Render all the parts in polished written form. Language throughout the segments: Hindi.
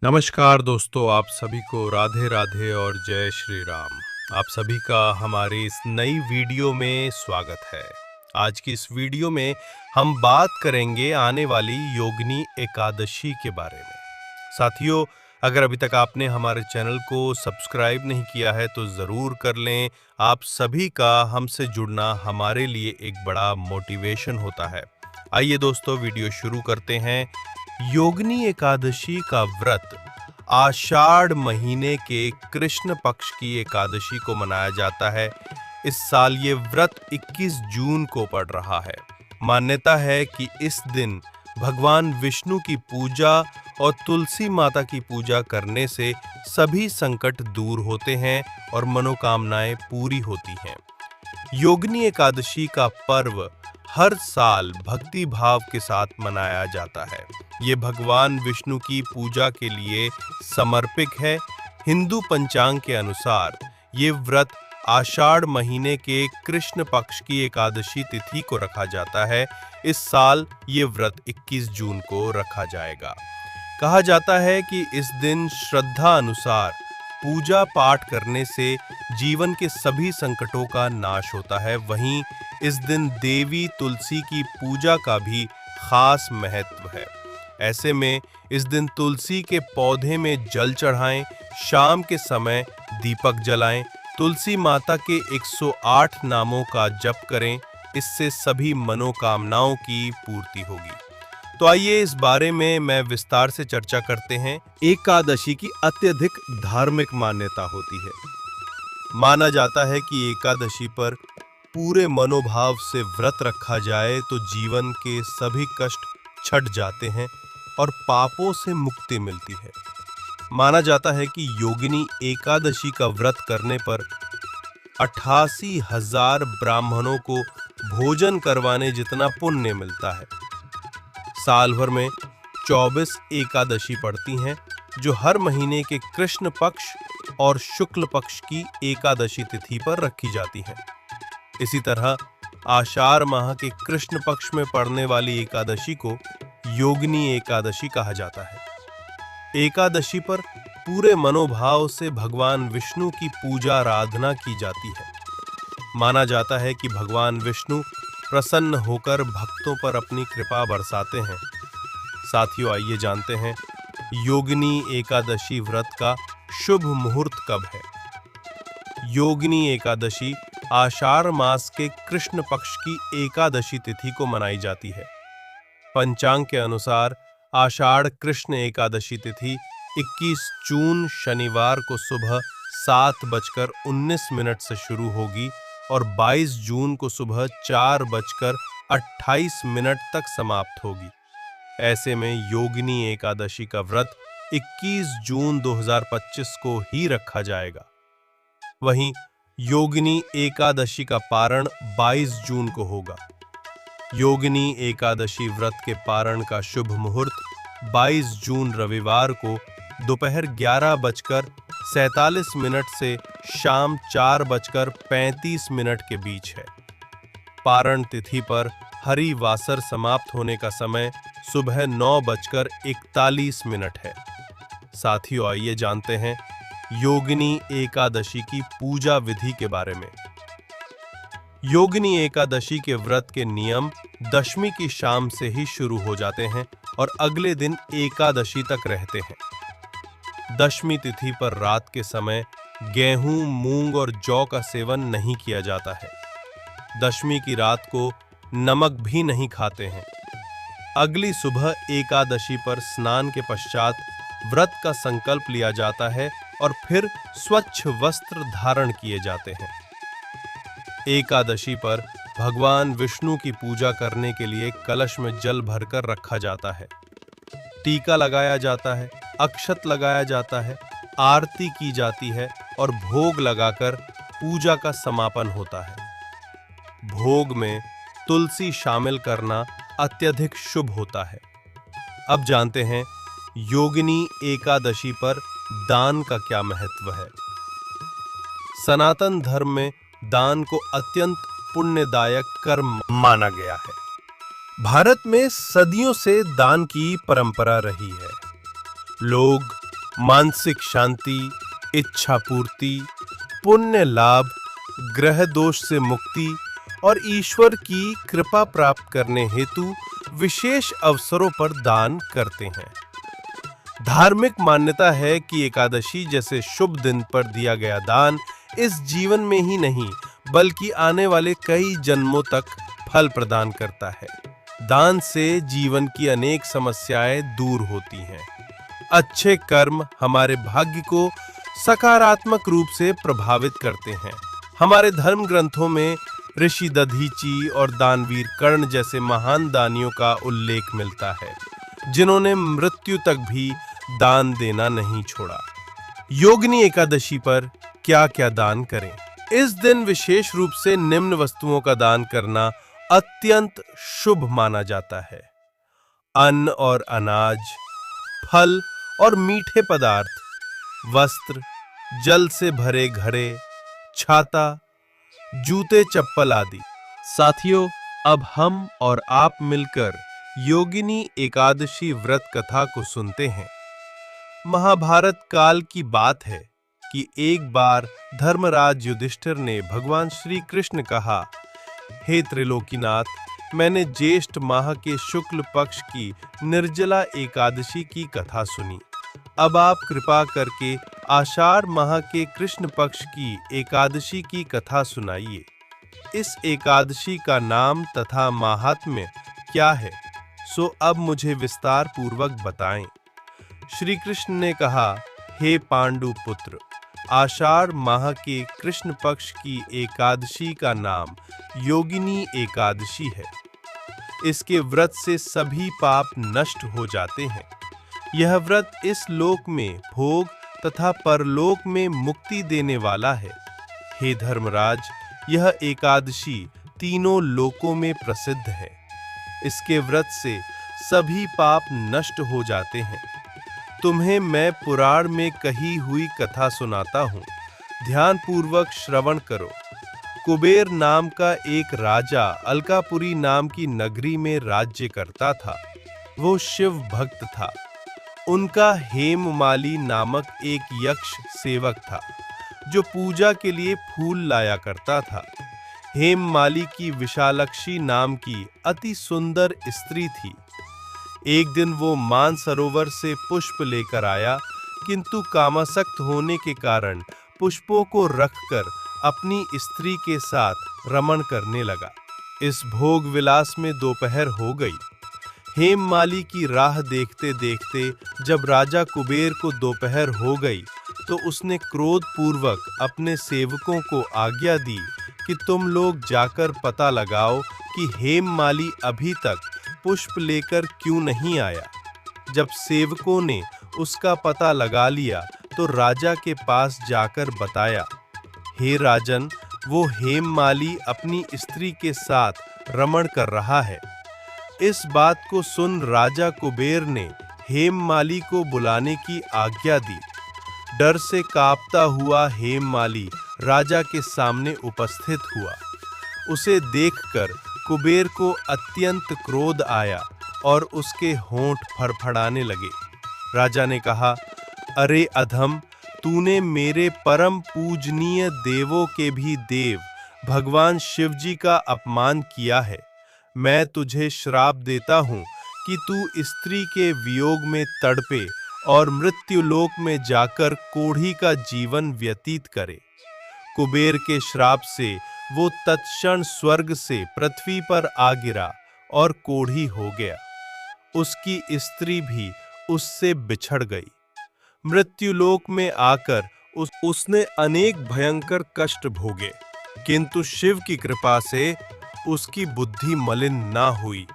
नमस्कार दोस्तों, आप सभी को राधे राधे और जय श्री राम। आप सभी का हमारे इस नई वीडियो में स्वागत है। आज की इस वीडियो में हम बात करेंगे आने वाली योगिनी एकादशी के बारे में। साथियों, अगर अभी तक आपने हमारे चैनल को सब्सक्राइब नहीं किया है तो ज़रूर कर लें। आप सभी का हमसे जुड़ना हमारे लिए एक बड़ा मोटिवेशन होता है। आइए दोस्तों, वीडियो शुरू करते हैं। योगिनी एकादशी का व्रत आषाढ़ महीने के कृष्ण पक्ष की एकादशी को मनाया जाता है। इस साल ये व्रत 21 जून को पड़ रहा है। मान्यता है कि इस दिन भगवान विष्णु की पूजा और तुलसी माता की पूजा करने से सभी संकट दूर होते हैं और मनोकामनाएं पूरी होती हैं। योगिनी एकादशी का पर्व हर साल भक्ति भाव के साथ मनाया जाता है। ये भगवान विष्णु की पूजा के लिए समर्पित है। हिंदू पंचांग के अनुसार ये व्रत आषाढ़ महीने के कृष्ण पक्ष की एकादशी तिथि को रखा जाता है। इस साल ये व्रत 21 जून को रखा जाएगा। कहा जाता है कि इस दिन श्रद्धा अनुसार पूजा पाठ करने से जीवन के सभी संकटों का नाश होता है। वहीं इस दिन देवी तुलसी की पूजा का भी खास महत्व है। ऐसे में इस दिन तुलसी के पौधे में जल चढ़ाएं, शाम के समय दीपक जलाएं, तुलसी माता के 108 नामों का जप करें। इससे सभी मनोकामनाओं की पूर्ति होगी। तो आइए इस बारे में मैं विस्तार से चर्चा करते हैं। एकादशी की अत्यधिक धार्मिक मान्यता होती है। माना जाता है कि एकादशी पर पूरे मनोभाव से व्रत रखा जाए तो जीवन के सभी कष्ट छट जाते हैं और पापों से मुक्ति मिलती है। माना जाता है कि योगिनी एकादशी का व्रत करने पर 88,000 ब्राह्मणों को भोजन करवाने जितना पुण्य मिलता है। साल भर में 24 एकादशी पड़ती हैं, जो हर महीने के कृष्ण पक्ष और शुक्ल पक्ष की एकादशी तिथि पर रखी जाती हैं। इसी तरह आषाढ़ माह के कृष्ण पक्ष में पड़ने वाली एकादशी को योगिनी एकादशी कहा जाता है। एकादशी पर पूरे मनोभाव से भगवान विष्णु की पूजा आराधना की जाती है। माना जाता है कि भगवान विष्णु प्रसन्न होकर भक्तों पर अपनी कृपा बरसाते हैं। साथियों, आइए जानते हैं योगिनी एकादशी व्रत का शुभ मुहूर्त कब है। योगिनी एकादशी आषाढ़ मास के कृष्ण पक्ष की एकादशी तिथि को मनाई जाती है। पंचांग के अनुसार आषाढ़ कृष्ण एकादशी तिथि 21 जून शनिवार को सुबह 7:19 से शुरू होगी और 22 जून को सुबह 4:28 तक समाप्त होगी। ऐसे में योगिनी एकादशी का व्रत 21 जून 2025 को ही रखा जाएगा। वहीं योगिनी एकादशी का पारण 22 जून को होगा। योगिनी एकादशी व्रत के पारण का शुभ मुहूर्त 22 जून रविवार को दोपहर 11:47 से शाम 4:35 के बीच है। पारण तिथि पर हरि वासर समाप्त होने का समय सुबह 9:41 है। साथियों, आइए जानते हैं योगिनी एकादशी की पूजा विधि के बारे में। योगिनी एकादशी के व्रत के नियम दशमी की शाम से ही शुरू हो जाते हैं और अगले दिन एकादशी तक रहते हैं। दशमी तिथि पर रात के समय गेहूं, मूंग और जौ का सेवन नहीं किया जाता है। दशमी की रात को नमक भी नहीं खाते हैं। अगली सुबह एकादशी पर स्नान के पश्चात व्रत का संकल्प लिया जाता है और फिर स्वच्छ वस्त्र धारण किए जाते हैं। एकादशी पर भगवान विष्णु की पूजा करने के लिए कलश में जल भरकर रखा जाता है। टीका लगाया जाता है, अक्षत लगाया जाता है, आरती की जाती है और भोग लगाकर पूजा का समापन होता है। भोग में तुलसी शामिल करना अत्यधिक शुभ होता है। अब जानते हैं योगिनी एकादशी पर दान का क्या महत्व है। सनातन धर्म में दान को अत्यंत पुण्यदायक कर्म माना गया है। भारत में सदियों से दान की परंपरा रही है। लोग मानसिक शांति, इच्छा पूर्ति, पुण्य लाभ, ग्रह दोष से मुक्ति और ईश्वर की कृपा प्राप्त करने हेतु विशेष अवसरों पर दान करते हैं। धार्मिक मान्यता है कि एकादशी जैसे शुभ दिन पर दिया गया दान इस जीवन में ही नहीं बल्कि आने वाले कई जन्मों तक फल प्रदान करता है। दान से जीवन की अनेक समस्याएं दूर होती हैं। अच्छे कर्म हमारे भाग्य को सकारात्मक रूप से प्रभावित करते हैं। हमारे धर्म ग्रंथों में ऋषि दधीची और दानवीर कर्ण जैसे महान दानियों का उल्लेख मिलता है, जिन्होंने मृत्यु तक भी दान देना नहीं छोड़ा। योगिनी एकादशी पर क्या क्या दान करें? इस दिन विशेष रूप से निम्न वस्तुओं का दान करना अत्यंत शुभ माना जाता है: अन्न और अनाज, फल और मीठे पदार्थ, वस्त्र, जल से भरे घड़े, छाता, जूते चप्पल आदि। साथियों, अब हम और आप मिलकर योगिनी एकादशी व्रत कथा को सुनते हैं। महाभारत काल की बात है कि एक बार धर्मराज युधिष्ठिर ने भगवान श्री कृष्ण कहा, हे त्रिलोकीनाथ, मैंने ज्येष्ठ माह के शुक्ल पक्ष की निर्जला एकादशी की कथा सुनी। अब आप कृपा करके आषाढ़ माह के कृष्ण पक्ष की एकादशी की कथा सुनाइए। इस एकादशी का नाम तथा माहात्म्य क्या है, सो अब मुझे विस्तार पूर्वक बताएं। श्री कृष्ण ने कहा, हे पांडु पुत्र, आषाढ़ माह के कृष्ण पक्ष की एकादशी का नाम योगिनी एकादशी है। इसके व्रत से सभी पाप नष्ट हो जाते हैं। यह व्रत इस लोक में भोग तथा परलोक में मुक्ति देने वाला है। हे धर्मराज, यह एकादशी तीनों लोकों में प्रसिद्ध है। इसके व्रत से सभी पाप नष्ट हो जाते हैं। तुम्हें मैं पुराण में कही हुई कथा सुनाता हूँ, ध्यान पूर्वक श्रवण करो। कुबेर नाम का एक राजा अलकापुरी नाम की नगरी में राज्य करता था। वो शिव भक्त था। उनका हेममाली नामक एक यक्ष सेवक था, जो पूजा के लिए फूल लाया करता था। हेममाली की विशालक्षी नाम की अति सुंदर स्त्री थी। एक दिन वो मानसरोवर से पुष्प लेकर आया, किंतु कामासक्त होने के कारण पुष्पों को रखकर अपनी स्त्री के साथ रमण करने लगा। इस भोग विलास में दोपहर हो गई। हेममाली की राह देखते देखते जब राजा कुबेर को दोपहर हो गई, तो उसने क्रोध पूर्वक अपने सेवकों को आज्ञा दी कि तुम लोग जाकर पता लगाओ कि हेममाली अभी तक पुष्प लेकर क्यों नहीं आया। जब सेवकों ने उसका पता लगा लिया तो राजा के पास जाकर बताया, हे राजन, वो हेममाली अपनी स्त्री के साथ रमण कर रहा है। इस बात को सुन राजा कुबेर ने हेममाली को बुलाने की आज्ञा दी। डर से कांपता हुआ हेममाली राजा के सामने उपस्थित हुआ। उसे देखकर कुबेर को अत्यंत क्रोध आया और उसके होंठ फड़फड़ाने लगे। राजा ने कहा, अरे अधम, तूने मेरे परम पूजनीय देवों के भी देव भगवान शिव जी का अपमान किया है। मैं तुझे श्राप देता हूँ कि तू स्त्री के वियोग में तड़पे और मृत्युलोक में जाकर कोढ़ी का जीवन व्यतीत करे। कुबेर के श्राप से वो तत्क्षण स्वर्ग से पृथ्वी पर आ गिरा और कोढ़ी हो गया। उसकी स्त्री भी उससे बिछड़ गई। मृत्युलोक में आकर उसने अनेक भयंकर कष्ट भोगे, किंतु शिव की कृपा से उसकी बुद्धि मलिन ना हुई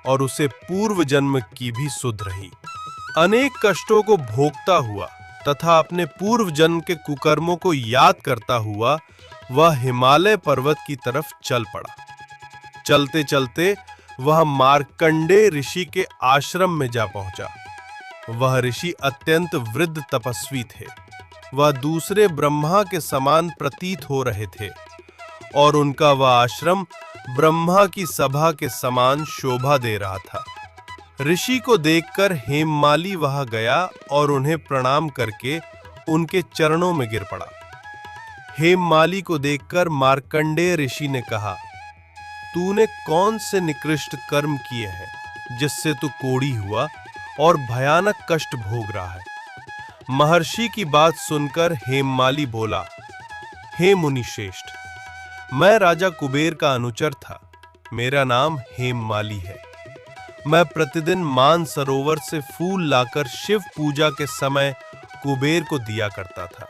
और उसे पूर्व जन्म की भी सुध रही। अनेक कष्टों को भोगता हुआ तथा अपने पूर्व जन्म के कुकर्मों को याद करता हुआ वह हिमालय पर्वत की तरफ चल पड़ा। चलते चलते वह मार्कंडेय ऋषि के आश्रम में जा पहुंचा। वह ऋषि अत्यंत वृद्ध तपस्वी थे। वह दूसरे ब्रह्मा के समान प्रतीत हो रहे थे और उनका वह आश्रम ब्रह्मा की सभा के समान शोभा दे रहा था। ऋषि को देखकर हेममाली वहां गया और उन्हें प्रणाम करके उनके चरणों में गिर पड़ा। हेममाली को देखकर मार्कंडेय ऋषि ने कहा, तूने कौन से निकृष्ट कर्म किए हैं जिससे तू कोढ़ी हुआ और भयानक कष्ट भोग रहा है? महर्षि की बात सुनकर हेममाली बोला, हे मुनि श्रेष्ठ, मैं राजा कुबेर का अनुचर था। मेरा नाम हेममाली है। मैं प्रतिदिन मानसरोवर से फूल लाकर शिव पूजा के समय कुबेर को दिया करता था।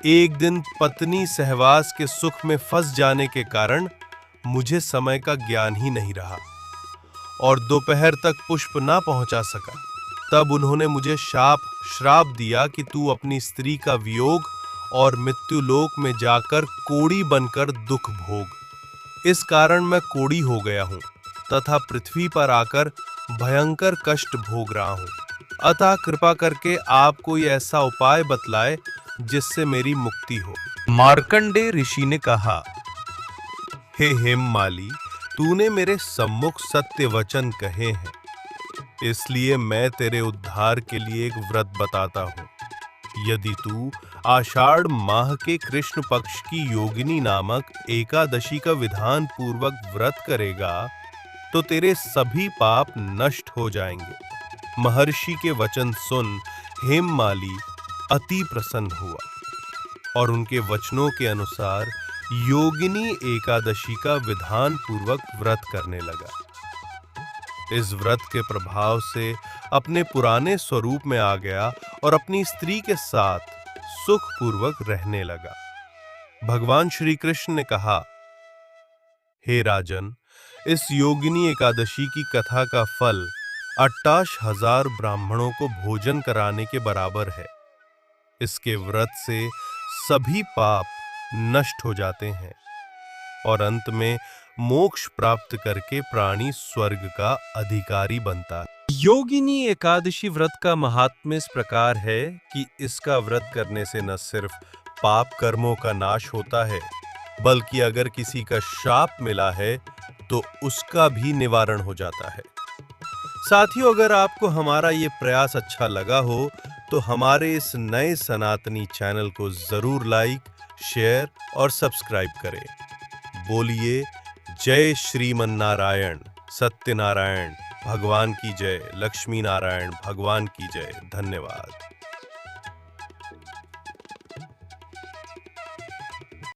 एक दिन पत्नी सहवास के सुख में फंस जाने के कारण मुझे समय का ज्ञान ही नहीं रहा और दोपहर तक पुष्प ना पहुंचा सका। तब उन्होंने मुझे श्राप दिया कि तू अपनी स्त्री का वियोग और मृत्युलोक में जाकर कोढ़ी बनकर दुख भोग। इस कारण मैं कोढ़ी हो गया हूँ तथा पृथ्वी पर आकर भयंकर कष्ट भोग रहा हूँ। अतः कृपा करके आप कोई ऐसा उपाय बतलाए जिससे मेरी मुक्ति हो। मार्कंडेय ऋषि ने कहा, हे हेममाली, तूने मेरे सम्मुख सत्य वचन कहे हैं, इसलिए मैं तेरे उद्धार के लिए एक व्रत बताता हूँ। यदि तू आषाढ़ माह के कृष्ण पक्ष की योगिनी नामक एकादशी का विधान पूर्वक व्रत करेगा तो तेरे सभी पाप नष्ट हो जाएंगे। महर्षि के वचन सुन हेममाली अति प्रसन्न हुआ और उनके वचनों के अनुसार योगिनी एकादशी का विधान पूर्वक व्रत करने लगा। इस व्रत के प्रभाव से अपने पुराने स्वरूप में आ गया और अपनी स्त्री के साथ सुखपूर्वक रहने लगा। भगवान श्री कृष्ण ने कहा, हे राजन, इस योगिनी एकादशी की कथा का फल 28,000 ब्राह्मणों को भोजन कराने के बराबर है। इसके व्रत से सभी पाप नष्ट हो जाते हैं और अंत में मोक्ष प्राप्त करके प्राणी स्वर्ग का अधिकारी बनता है। योगिनी एकादशी व्रत का महात्म्य इस प्रकार है कि इसका व्रत करने से न सिर्फ पाप कर्मों का नाश होता है, बल्कि अगर किसी का शाप मिला है तो उसका भी निवारण हो जाता है। साथियों, अगर आपको हमारा ये प्रयास अच्छा लगा हो तो हमारे इस नए सनातनी चैनल को जरूर लाइक, शेयर और सब्सक्राइब करें। बोलिए जय श्रीमन्नारायण, सत्यनारायण भगवान की जय, लक्ष्मी नारायण भगवान की जय। धन्यवाद।